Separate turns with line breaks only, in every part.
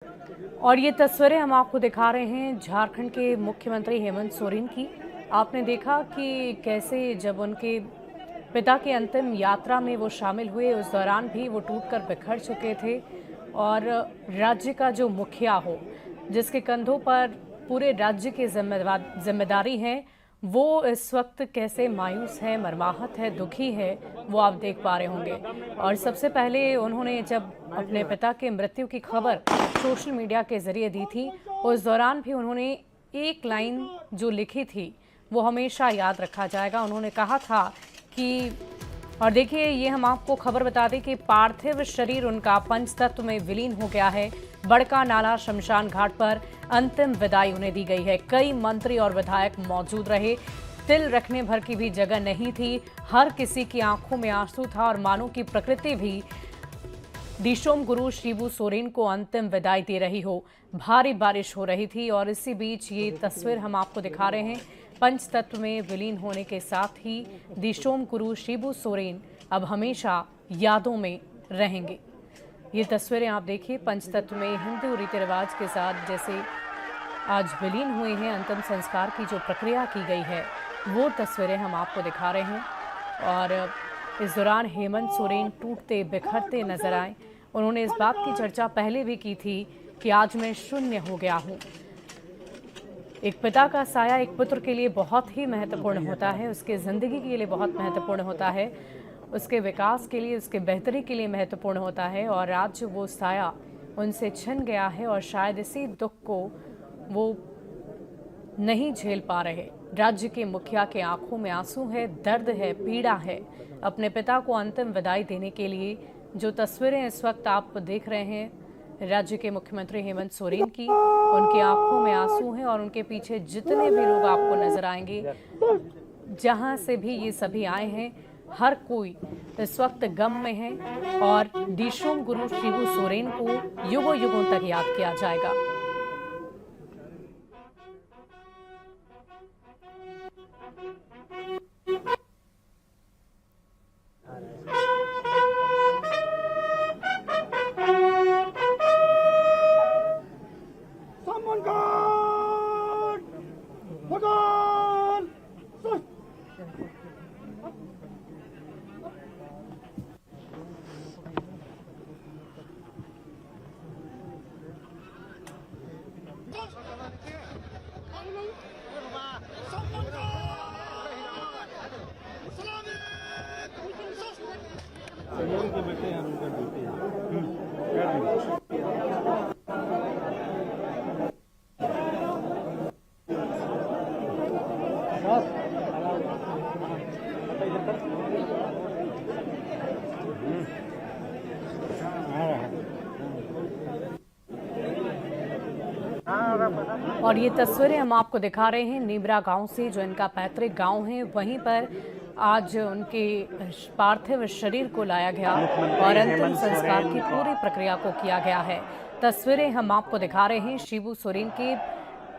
और ये तस्वीरें हम आपको दिखा रहे हैं झारखंड के मुख्यमंत्री हेमंत सोरेन की। आपने देखा कि कैसे जब उनके पिता की अंतिम यात्रा में वो शामिल हुए, उस दौरान भी वो टूटकर बिखर चुके थे। और राज्य का जो मुखिया हो, जिसके कंधों पर पूरे राज्य की जिम्मेदारी है, वो इस वक्त कैसे मायूस है, मर्माहत है, दुखी है, वो आप देख पा रहे होंगे। और सबसे पहले उन्होंने जब अपने पिता के मृत्यु की खबर सोशल मीडिया के जरिए दी थी, उस दौरान भी उन्होंने एक लाइन जो लिखी थी वो हमेशा याद रखा जाएगा। उन्होंने कहा था कि, और देखिए ये हम आपको खबर बता दें कि पार्थिव शरीर उनका पंचतत्व में विलीन हो गया है। बड़का नाला शमशान घाट पर अंतिम विदाई उन्हें दी गई है। कई मंत्री और विधायक मौजूद रहे। तिल रखने भर की भी जगह नहीं थी। हर किसी की आंखों में आंसू था और मानो की प्रकृति भी दिशोम गुरु शिबू सोरेन को अंतिम विदाई दे रही हो। भारी बारिश हो रही थी और इसी बीच ये तस्वीर हम आपको दिखा रहे हैं। पंचतत्व में विलीन होने के साथ ही दिशोम गुरु शिबू सोरेन अब हमेशा यादों में रहेंगे। ये तस्वीरें आप देखिए, पंचतत्व में हिंदू रीति रिवाज के साथ जैसे आज विलीन हुए हैं, अंतिम संस्कार की जो प्रक्रिया की गई है वो तस्वीरें हम आपको दिखा रहे हैं। और इस दौरान हेमंत सोरेन टूटते बिखरते नजर आए। उन्होंने इस बात की चर्चा पहले भी की थी कि आज मैं शून्य हो गया हूं। एक पिता का साया एक पुत्र के लिए बहुत ही महत्वपूर्ण होता है, उसके जिंदगी के लिए बहुत महत्वपूर्ण होता है, उसके विकास के लिए, उसके बेहतरी के लिए महत्वपूर्ण होता है। और आज वो साया उनसे छिन गया है और शायद इसी दुख को वो नहीं झेल पा रहे। राज्य के मुखिया के आंखों में आंसू है, दर्द है, पीड़ा है। अपने पिता को अंतिम विदाई देने के लिए जो तस्वीरें इस वक्त आप देख रहे हैं राज्य के मुख्यमंत्री हेमंत सोरेन की, उनकी आंखों में आंसू हैं और उनके पीछे जितने भी लोग आपको नजर आएंगे, जहां से भी ये सभी आए हैं, हर कोई इस वक्त गम में है। और दिशोम गुरु शिबू सोरेन को युगों युगों तक याद किया जाएगा।
के बेटे हैं, उनका ड्यूटी
और ये तस्वीरें हम आपको दिखा रहे हैं नीबरा गांव से, जो इनका पैतृक गांव है। वहीं पर आज उनके पार्थिव शरीर को लाया गया और अंतिम संस्कार की पूरी प्रक्रिया को किया गया है। तस्वीरें हम आपको दिखा रहे हैं शिबू सोरेन के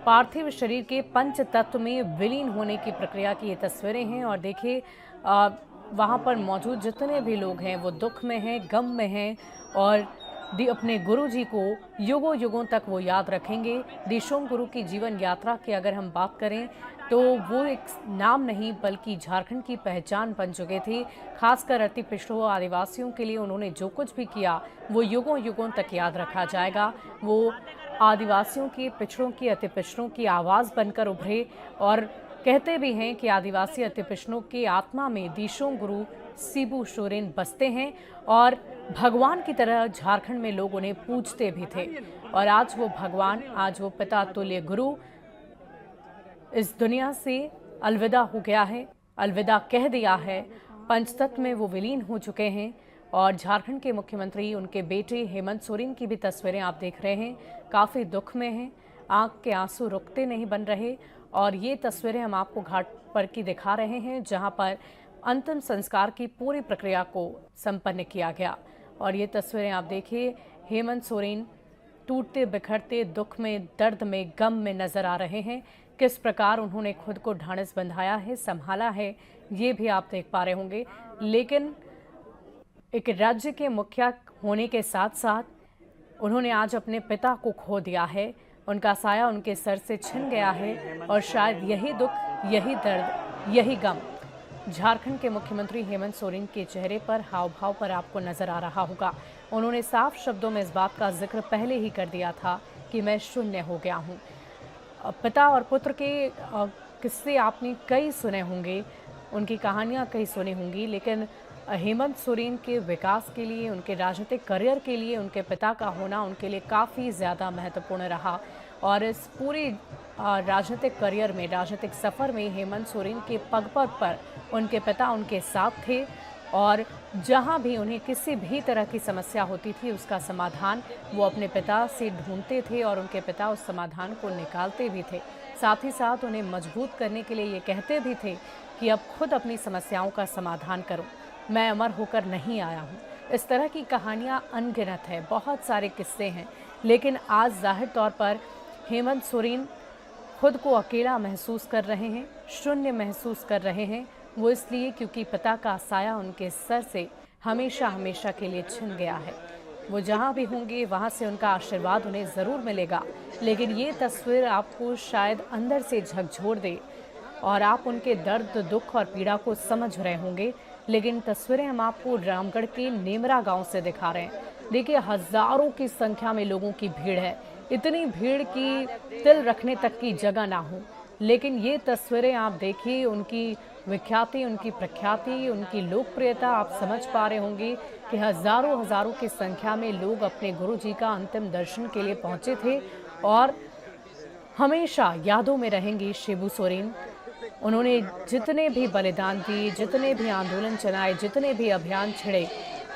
पार्थिव शरीर के पंच तत्व में विलीन होने की प्रक्रिया की ये तस्वीरें हैं। और देखिए वहाँ पर मौजूद जितने भी लोग हैं वो दुख में हैं, गम में हैं और अपने गुरु जी को युगों युगों तक वो याद रखेंगे। दिशोम गुरु की जीवन यात्रा की अगर हम बात करें तो वो एक नाम नहीं बल्कि झारखंड की पहचान बन चुके थे। खासकर अति पिछड़ों आदिवासियों के लिए उन्होंने जो कुछ भी किया वो युगों युगों तक याद रखा जाएगा। वो आदिवासियों की, पिछड़ों की, अति पिछड़ों की आवाज़ बनकर उभरे और कहते भी हैं कि आदिवासी अति पिछड़ों की आत्मा में दिशोम गुरु शिबू सोरेन बसते हैं और भगवान की तरह झारखंड में लोग उन्हें पूजते भी थे। और आज वो भगवान, आज वो पिता तुल्य गुरु इस दुनिया से अलविदा हो गया है, अलविदा कह दिया है। पंचतत्व में वो विलीन हो चुके हैं और झारखंड के मुख्यमंत्री, उनके बेटे हेमंत सोरेन की भी तस्वीरें आप देख रहे हैं, काफ़ी दुख में हैं, आंख के आंसू रुकते नहीं बन रहे। और ये तस्वीरें हम आपको घाट पर की दिखा रहे हैं जहां पर अंतिम संस्कार की पूरी प्रक्रिया को संपन्न किया गया। और ये तस्वीरें आप देखिए, हेमंत सोरेन टूटते बिखरते दुख में, दर्द में, गम में नजर आ रहे हैं। किस प्रकार उन्होंने खुद को ढांढस बंधाया है, संभाला है, ये भी आप देख पा रहे होंगे। लेकिन एक राज्य के मुखिया होने के साथ साथ उन्होंने आज अपने पिता को खो दिया है। उनका साया उनके सर से छिन गया है और शायद यही दुख, यही दर्द, यही गम झारखंड के मुख्यमंत्री हेमंत सोरेन के चेहरे पर, हाव भाव पर आपको नजर आ रहा होगा। उन्होंने साफ शब्दों में इस बात का जिक्र पहले ही कर दिया था कि मैं शून्य हो गया हूँ। पिता और पुत्र के किस्से आपने कई सुने होंगे, उनकी कहानियाँ कई सुनी होंगी, लेकिन हेमंत सोरेन के विकास के लिए, उनके राजनीतिक करियर के लिए उनके पिता का होना उनके लिए काफ़ी ज़्यादा महत्वपूर्ण रहा। और इस पूरे राजनीतिक करियर में, राजनीतिक सफ़र में हेमंत सोरेन के पग-पग पर उनके पिता उनके साथ थे और जहां भी उन्हें किसी भी तरह की समस्या होती थी उसका समाधान वो अपने पिता से ढूंढते थे और उनके पिता उस समाधान को निकालते भी थे। साथ ही साथ उन्हें मजबूत करने के लिए ये कहते भी थे कि अब खुद अपनी समस्याओं का समाधान करो, मैं अमर होकर नहीं आया हूँ। इस तरह की कहानियाँ अनगिनत है, बहुत सारे किस्से हैं, लेकिन आज जाहिर तौर पर हेमंत सोरेन खुद को अकेला महसूस कर रहे हैं, शून्य महसूस कर रहे हैं। वो इसलिए क्योंकि पिता का साया उनके सर से हमेशा हमेशा के लिए छिन गया है। वो जहाँ भी होंगे वहाँ से उनका आशीर्वाद उन्हें ज़रूर मिलेगा, लेकिन ये तस्वीर आपको शायद अंदर से झकझोर दे और आप उनके दर्द, दुख और पीड़ा को समझ रहे होंगे। लेकिन तस्वीरें हम आपको रामगढ़ के नेमरा गांव से दिखा रहे हैं। देखिए, हज़ारों की संख्या में लोगों की भीड़ है, इतनी भीड़ की तिल रखने तक की जगह ना हो। लेकिन ये तस्वीरें आप देखिए, उनकी विख्याति, उनकी प्रख्याति, उनकी लोकप्रियता आप समझ पा रहे होंगे कि हज़ारों हज़ारों की संख्या में लोग अपने गुरुजी का अंतिम दर्शन के लिए पहुंचे थे और हमेशा यादों में रहेंगी शिबू सोरेन। उन्होंने जितने भी बलिदान दिए, जितने भी आंदोलन चलाए, जितने भी अभियान छिड़े,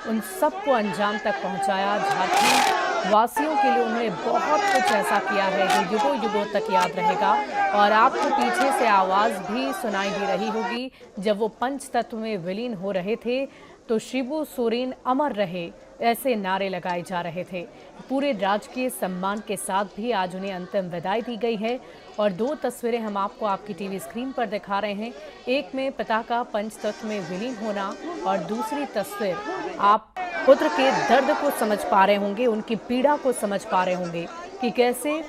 उन सबको अंजाम तक पहुंचाया। झारखंड वासियों के लिए उन्होंने बहुत कुछ ऐसा किया है जो युगों युगों तक याद रहेगा। और आपको पीछे से आवाज़ भी सुनाई दे रही होगी, जब वो पंच तत्व में विलीन हो रहे थे तो शिबू सोरेन अमर रहे, ऐसे नारे लगाए जा रहे थे। पूरे राजकीय सम्मान के साथ भी आज उन्हें अंतिम विदाई दी गई है। और दो तस्वीरें हम आपको आपकी टीवी स्क्रीन पर दिखा रहे हैं, एक में पिता का पंच तत्व में विलीन होना और दूसरी तस्वीर आप पुत्र के दर्द को समझ पा रहे होंगे, उनकी पीड़ा को समझ पा रहे होंगे कि कैसे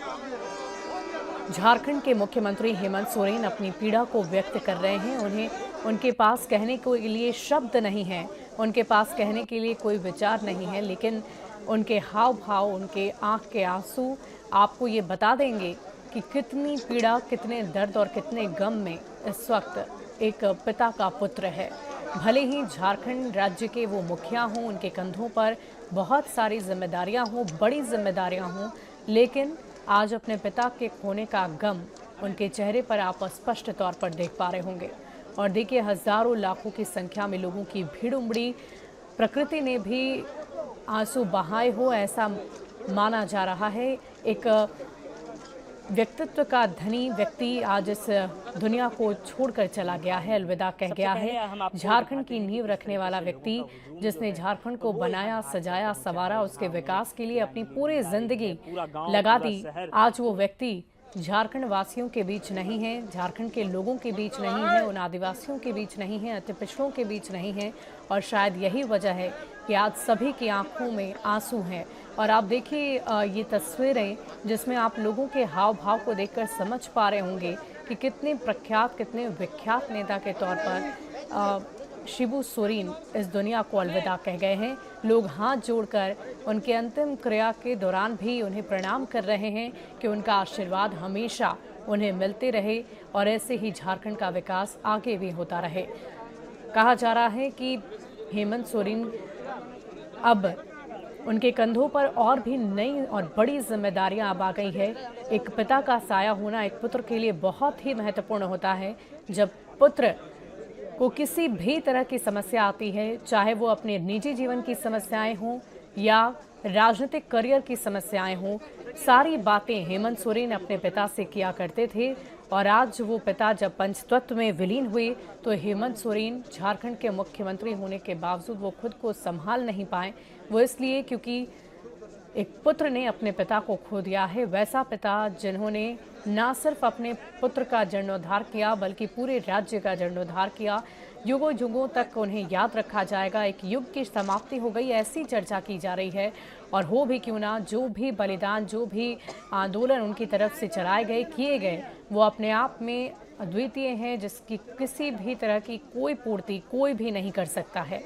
झारखंड के मुख्यमंत्री हेमंत सोरेन अपनी पीड़ा को व्यक्त कर रहे हैं। उन्हें उनके पास कहने के लिए शब्द नहीं है, उनके पास कहने के लिए कोई विचार नहीं है, लेकिन उनके हाव भाव, उनके आंख के आंसू आपको ये बता देंगे कि कितनी पीड़ा, कितने दर्द और कितने गम में इस वक्त एक पिता का पुत्र है। भले ही झारखंड राज्य के वो मुखिया हों, उनके कंधों पर बहुत सारी जिम्मेदारियां हों, बड़ी जिम्मेदारियां हों, लेकिन आज अपने पिता के खोने का गम उनके चेहरे पर आप स्पष्ट तौर पर देख पा रहे होंगे। और देखिए, हज़ारों लाखों की संख्या में लोगों की भीड़ उमड़ी। प्रकृति ने भी आंसू बहाए हो, ऐसा माना जा रहा है। एक व्यक्तित्व का धनी व्यक्ति आज इस दुनिया को छोड़कर चला गया है, अलविदा कह गया है। झारखंड की नींव रखने वाला व्यक्ति, जिसने झारखंड को बनाया, सजाया, संवारा, उसके विकास के लिए अपनी पूरी जिंदगी लगा दी, आज वो व्यक्ति झारखंड वासियों के बीच नहीं है, झारखंड के लोगों के बीच नहीं है, उन आदिवासियों के बीच नहीं है, अति पिछड़ों के बीच नहीं है। और शायद यही वजह है कि आज सभी की आंखों में आंसू हैं। और आप देखिए ये तस्वीरें, जिसमें आप लोगों के हाव भाव को देखकर समझ पा रहे होंगे कि कितने प्रख्यात, कितने विख्यात नेता के तौर पर शिबू सोरेन इस दुनिया को अलविदा कह गए हैं। लोग हाथ जोड़कर उनके अंतिम क्रिया के दौरान भी उन्हें प्रणाम कर रहे हैं कि उनका आशीर्वाद हमेशा उन्हें मिलते रहे और ऐसे ही झारखंड का विकास आगे भी होता रहे। कहा जा रहा है कि हेमंत सोरेन अब उनके कंधों पर और भी नई और बड़ी जिम्मेदारियां अब आ गई है। एक पिता का साया होना एक पुत्र के लिए बहुत ही महत्वपूर्ण होता है। जब पुत्र को किसी भी तरह की समस्या आती है, चाहे वो अपने निजी जीवन की समस्याएं हों या राजनीतिक करियर की समस्याएं हों, सारी बातें हेमंत सोरेन अपने पिता से किया करते थे। और आज वो पिता जब पंचतत्व में विलीन हुए तो हेमंत सोरेन झारखंड के मुख्यमंत्री होने के बावजूद वो खुद को संभाल नहीं पाए। वो इसलिए क्योंकि एक पुत्र ने अपने पिता को खो दिया है, वैसा पिता जिन्होंने ना सिर्फ अपने पुत्र का जीर्णोद्धार किया बल्कि पूरे राज्य का जीर्णोद्धार किया। युगों युगों तक उन्हें याद रखा जाएगा। एक युग की समाप्ति हो गई, ऐसी चर्चा की जा रही है। और हो भी क्यों ना, जो भी बलिदान, जो भी आंदोलन उनकी तरफ से चलाए गए, किए गए, वो अपने आप में अद्वितीय हैं, जिसकी किसी भी तरह की कोई पूर्ति कोई भी नहीं कर सकता है।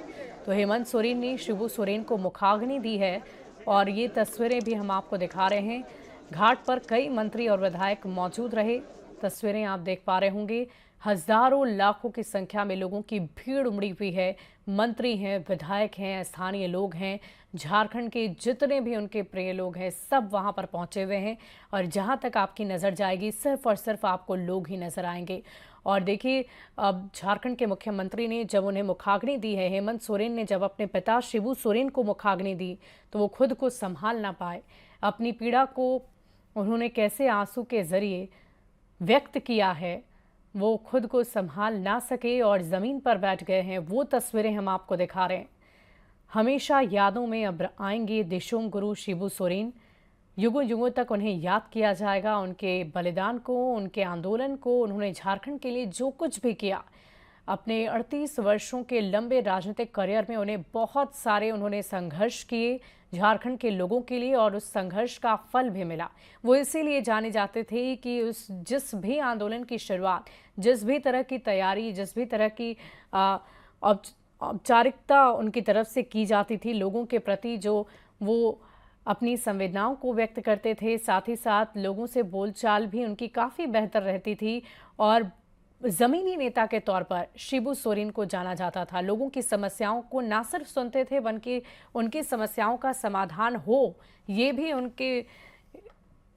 तो हेमंत सोरेन ने शिबू सोरेन को मुखाग्नि दी है और ये तस्वीरें भी हम आपको दिखा रहे हैं। घाट पर कई मंत्री और विधायक मौजूद रहे। तस्वीरें आप देख पा रहे होंगे, हजारों लाखों की संख्या में लोगों की भीड़ उमड़ी हुई है। मंत्री हैं, विधायक हैं, स्थानीय लोग हैं, झारखंड के जितने भी उनके प्रिय लोग हैं, सब वहां पर पहुंचे हुए हैं। और जहां तक आपकी नज़र जाएगी, सिर्फ और सिर्फ आपको लोग ही नजर आएंगे। और देखिए, अब झारखंड के मुख्यमंत्री ने जब उन्हें मुखाग्नि दी है, हेमंत सोरेन ने जब अपने पिता शिबू सोरेन को मुखाग्नि दी, तो वो खुद को संभाल ना पाए। अपनी पीड़ा को उन्होंने कैसे आंसू के जरिए व्यक्त किया है, वो खुद को संभाल ना सके और ज़मीन पर बैठ गए हैं। वो तस्वीरें हम आपको दिखा रहे हैं। हमेशा यादों में अब आएंगे दिशोम गुरु शिबू सोरेन। युगों युगों तक उन्हें याद किया जाएगा, उनके बलिदान को, उनके आंदोलन को। उन्होंने झारखंड के लिए जो कुछ भी किया, अपने 38 वर्षों के लंबे राजनीतिक करियर में उन्हें बहुत सारे उन्होंने संघर्ष किए झारखंड के लोगों के लिए, और उस संघर्ष का फल भी मिला। वो इसीलिए जाने जाते थे कि उस जिस भी आंदोलन की शुरुआत, जिस भी तरह की तैयारी, जिस भी तरह की औपचारिकता उनकी तरफ से की जाती थी लोगों के प्रति, जो वो अपनी संवेदनाओं को व्यक्त करते थे, साथ ही साथ लोगों से बोलचाल भी उनकी काफ़ी बेहतर रहती थी। और जमीनी नेता के तौर पर शिबू सोरेन को जाना जाता था। लोगों की समस्याओं को ना सिर्फ सुनते थे, बल्कि उनकी समस्याओं का समाधान हो, ये भी उनके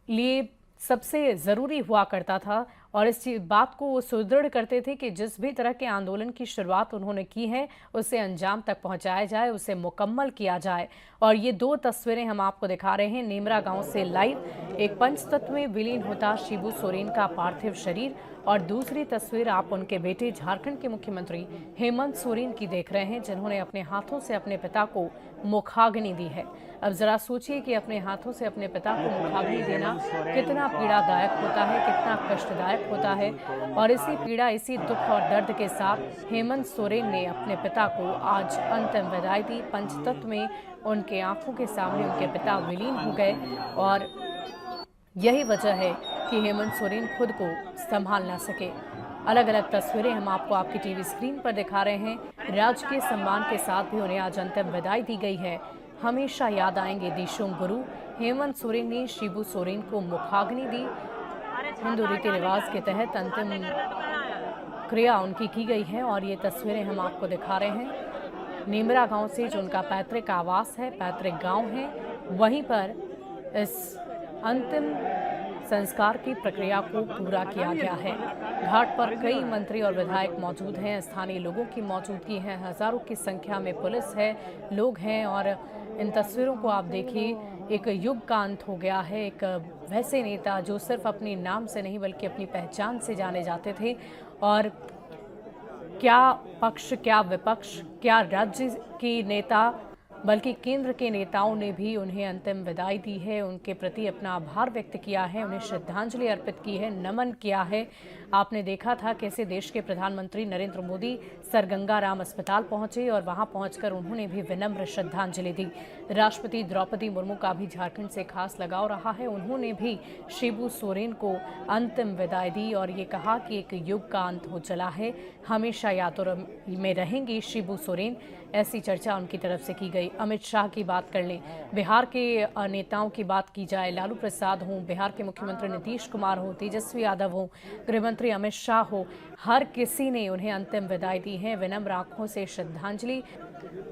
लिए सबसे ज़रूरी हुआ करता था। और इस बात को वो सुदृढ़ करते थे कि जिस भी तरह के आंदोलन की शुरुआत उन्होंने की है, उसे अंजाम तक पहुंचाया जाए, उसे मुकम्मल किया जाए। और ये दो तस्वीरें हम आपको दिखा रहे हैं नेमरा गांव से लाइव। एक पंचतत्व में विलीन होता शिबू सोरेन का पार्थिव शरीर, और दूसरी तस्वीर आप उनके बेटे झारखंड के मुख्यमंत्री हेमंत सोरेन की देख रहे हैं, जिन्होंने अपने हाथों से अपने पिता को मुखाग्नि दी है। अब जरा सोचिए कि अपने हाथों से अपने पिता को मुखाग्नि देना कितना पीड़ादायक होता है, कितना कष्टदायक होता है। और इसी पीड़ा, इसी दुख और दर्द के साथ हेमंत सोरेन ने अपने पिता को आज अंतिम विदाई दी। पंचतत्व में उनके आंखों के सामने उनके पिता विलीन हो गए, और यही वजह है कि हेमंत सोरेन खुद को संभाल ना सके। अलग अलग तस्वीरें हम आपको आपकी टीवी स्क्रीन पर दिखा रहे हैं। राजकीय सम्मान के साथ भी उन्हें आज अंतिम विदाई दी गई है। हमेशा याद आएंगे दिशोम गुरु। हेमंत सोरेन ने शिबू सोरेन को मुखाग्नि दी। हिंदू रीति रिवाज के तहत अंतिम क्रिया उनकी की गई है, और ये तस्वीरें हम आपको दिखा रहे हैं नेमरा गांव से, जो उनका पैतृक आवास है, पैतृक गांव है। वहीं पर इस अंतिम संस्कार की प्रक्रिया को पूरा किया गया है। घाट पर कई मंत्री और विधायक मौजूद हैं, स्थानीय लोगों की मौजूदगी है, हजारों की संख्या में पुलिस है, लोग हैं। और इन तस्वीरों को आप देखिए, एक युग का अंत हो गया है। एक वैसे नेता जो सिर्फ अपने नाम से नहीं बल्कि अपनी पहचान से जाने जाते थे, और क्या पक्ष, क्या विपक्ष, क्या राज्य की नेता, बल्कि केंद्र के नेताओं ने भी उन्हें अंतिम विदाई दी है, उनके प्रति अपना आभार व्यक्त किया है, उन्हें श्रद्धांजलि अर्पित की है, नमन किया है। आपने देखा था कैसे देश के प्रधानमंत्री नरेंद्र मोदी सर गंगा राम अस्पताल पहुंचे, और वहां पहुंचकर उन्होंने भी विनम्र श्रद्धांजलि दी। राष्ट्रपति द्रौपदी मुर्मू का भी झारखंड से खास लगाव रहा है, उन्होंने भी शिबू सोरेन को अंतिम विदाई दी और ये कहा कि एक युग का अंत हो चला है, हमेशा यादों में रहेंगी शिबू सोरेन। ऐसी चर्चा उनकी तरफ से की गई। अमित शाह की बात कर लें, बिहार के नेताओं की बात की जाए, लालू प्रसाद हों, बिहार के मुख्यमंत्री नीतीश कुमार हो, तेजस्वी यादव हो, गृहमंत्री अमित शाह हो, हर किसी ने उन्हें अंतिम विदाई दी है, विनम्र आंखों से श्रद्धांजलि।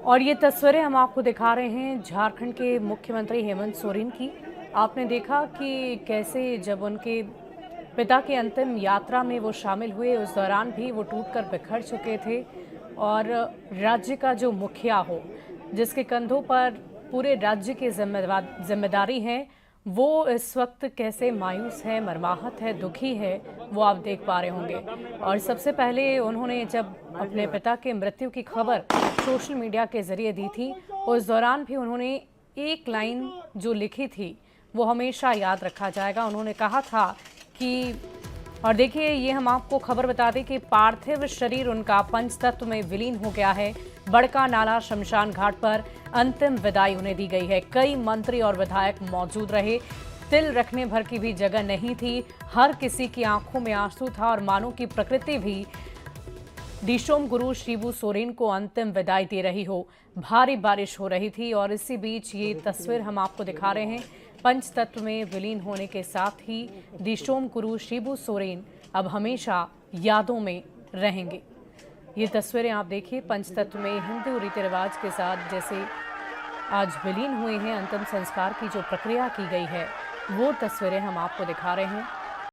और ये तस्वीरें हम आपको दिखा रहे हैं झारखंड के मुख्यमंत्री हेमंत सोरेन की। आपने देखा कि कैसे जब उनके पिता की अंतिम यात्रा में वो शामिल हुए, उस दौरान भी वो टूटकर बिखर चुके थे, और राज्य का जो मुखिया हो, जिसके कंधों पर पूरे राज्य की जिम्मेदारी है, वो इस वक्त कैसे मायूस है, मर्माहत है, दुखी है, वो आप देख पा रहे होंगे। और सबसे पहले उन्होंने जब अपने पिता के मृत्यु की खबर सोशल मीडिया के जरिए दी थी, उस दौरान भी उन्होंने एक लाइन जो लिखी थी वो हमेशा याद रखा जाएगा। उन्होंने कहा था कि और देखिए, ये हम आपको खबर बता दें कि पार्थिव शरीर उनका पंचतत्व में विलीन हो गया है। बड़का नाला शमशान घाट पर अंतिम विदाई उन्हें दी गई है। कई मंत्री और विधायक मौजूद रहे। तिल रखने भर की भी जगह नहीं थी। हर किसी की आंखों में आंसू था और मानो की प्रकृति भी दिशोम गुरु शिबू सोरेन को अंतिम विदाई दे रही हो। भारी बारिश हो रही थी और इसी बीच ये तस्वीर हम आपको दिखा रहे हैं। पंचतत्व में विलीन होने के साथ ही दिशोम गुरु शिबू सोरेन अब हमेशा यादों में रहेंगे। ये तस्वीरें आप देखिए, पंचतत्व में हिंदू रीति रिवाज के साथ जैसे आज विलीन हुए हैं, अंतिम संस्कार की जो प्रक्रिया की गई है वो तस्वीरें हम आपको दिखा रहे हैं।